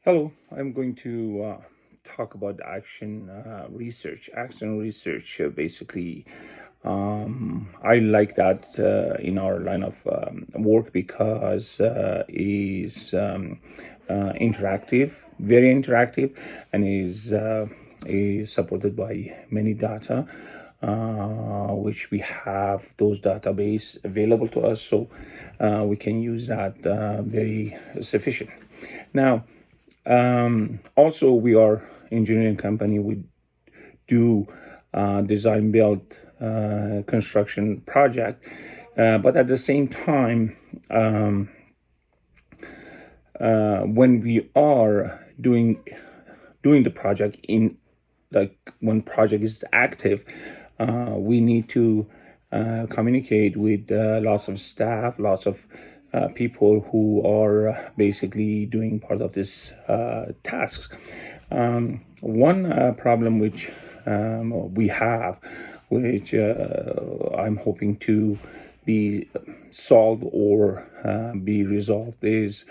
Hello, I'm going to talk about action research. Action research, basically, I like that in our line of work because is interactive, very interactive, and is supported by many data, which we have those database available to us, so we can use that very sufficient. Now, also, we are engineering company. We do design build construction project, but at the same time, when we are doing the project in like when project is active, we need to communicate with lots of staff, lots of people who are basically doing part of this tasks. One problem which we have, which I'm hoping to be solved or be resolved, is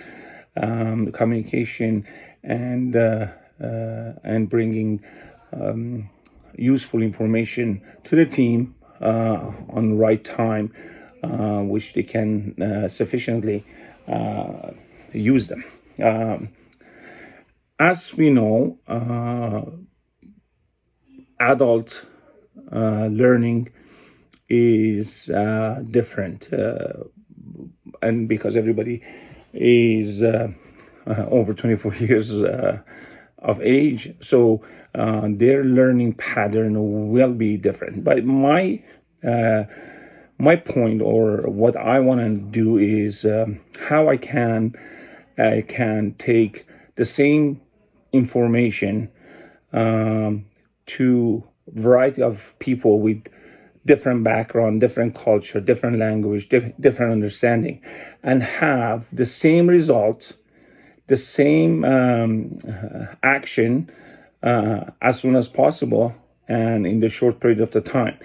communication and bringing useful information to the team on the right time, which they can sufficiently use them. As we know, adult learning is different, and because everybody is over 24 years of age, so their learning pattern will be different. But my point, or what I want to do, is how I can take the same information to variety of people with different background, different culture, different language, different understanding, and have the same result, the same action as soon as possible and in the short period of the time.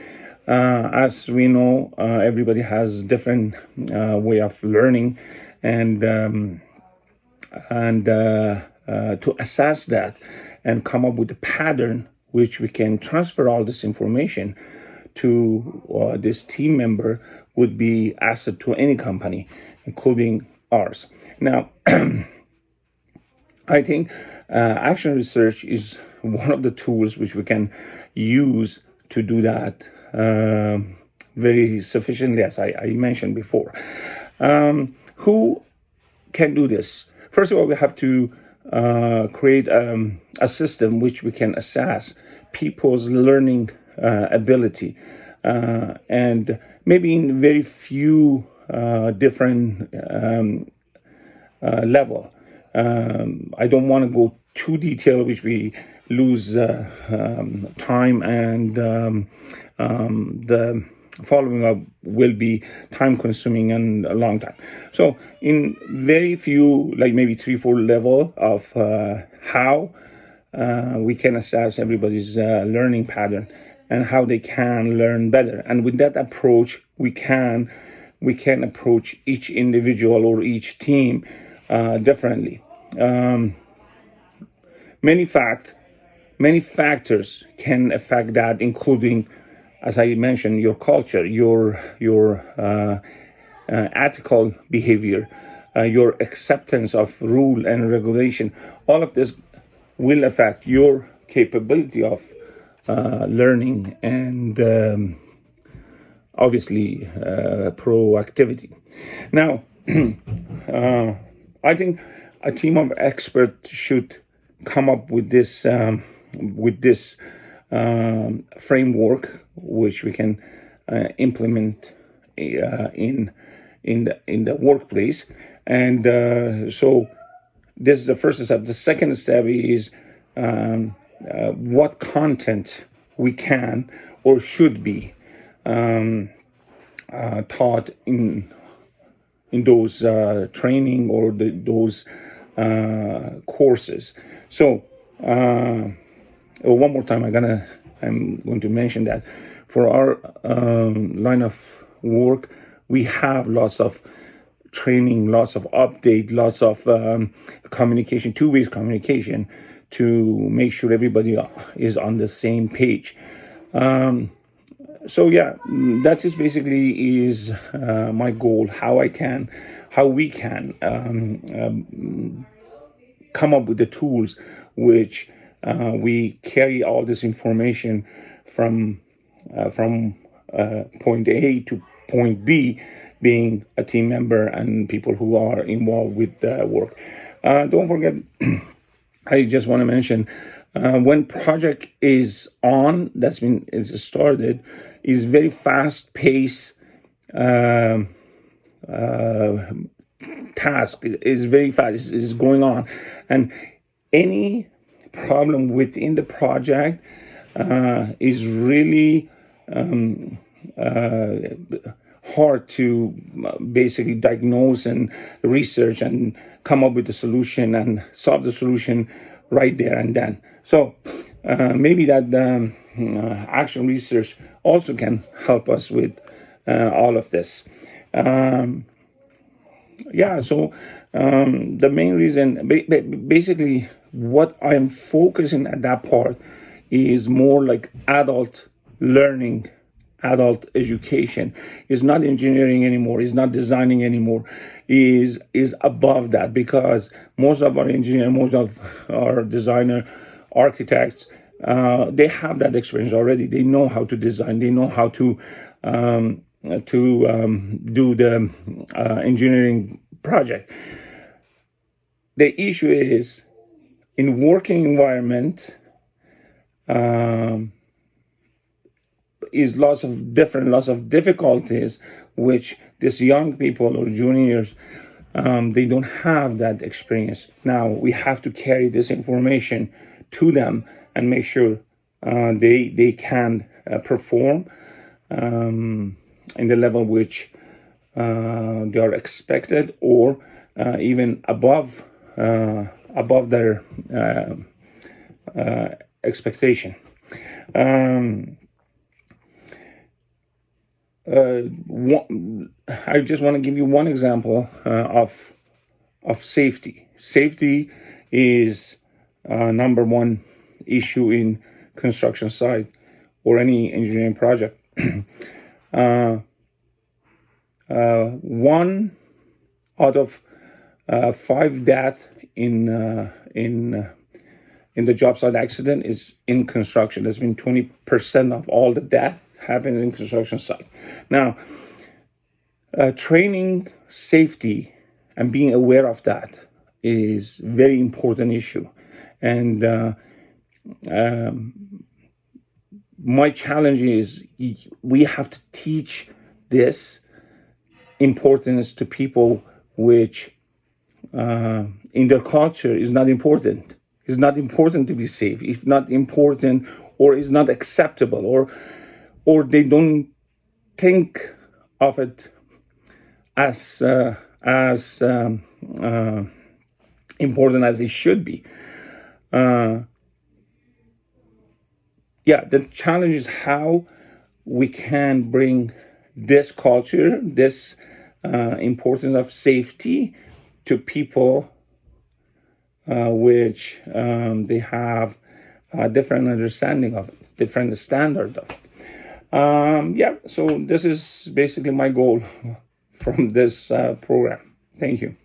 As we know, everybody has different way of learning, and to assess that and come up with a pattern which we can transfer all this information to this team member would be asset to any company, including ours. Now, I think action research is one of the tools which we can use to do that very sufficiently, as I mentioned before. Who can do this? First of all, we have to create a system which we can assess people's learning ability, and maybe in very few different level. I don't want to go too detailed, which we lose time, and the following up will be time consuming and a long time. So in very few, like maybe 3-4 level of how we can assess everybody's learning pattern and how they can learn better. And with that approach, we can approach each individual or each team differently. Many factors can affect that, including, as I mentioned, your culture, your ethical behavior, your acceptance of rule and regulation. All of this will affect your capability of learning and obviously proactivity. Now, I think a team of experts should come up with this framework, which we can implement in the workplace. And so this is the first step. The second step is what content we can or should be taught in those training or those courses. So one more time, I'm going to mention that for our line of work, we have lots of training, lots of update, lots of communication, two-way communication, to make sure everybody is on the same page. So yeah, that is basically is my goal. How we can come up with the tools which we carry all this information from point A to point B, being a team member and people who are involved with the work. Don't forget, I just want to mention, when project is on, is started, is very fast pace task. Is very fast, is going on, and any problem within the project is really hard to basically diagnose and research and come up with a solution and solve the solution right there and then. So maybe that action research also can help us with all of this. So the main reason, basically, what I'm focusing at that part is more like adult learning, adult education. Is not engineering anymore, is not designing anymore, is above that, because most of our engineers, most of our designer, architects, they have that experience already. They know how to design, they know how to do the engineering project. The issue is, in working environment, is lots of difficulties, which these young people or juniors, they don't have that experience. Now we have to carry this information to them and make sure they can perform in the level which they are expected, or even above their expectation. I just want to give you one example of safety. Safety is number one issue in construction site or any engineering project. One out of 5 deaths in the job site accident is in construction. There's been 20% of all the death happens in construction site. Now, training safety and being aware of that is very important issue. And my challenge is, we have to teach this importance to people which in their culture is not important. It's not important to be safe. If not important, or is not acceptable, or they don't think of it as important as it should be. The challenge is how we can bring this culture, this importance of safety, to people which they have a different understanding of it, different standard of it. So this is basically my goal from this program. Thank you.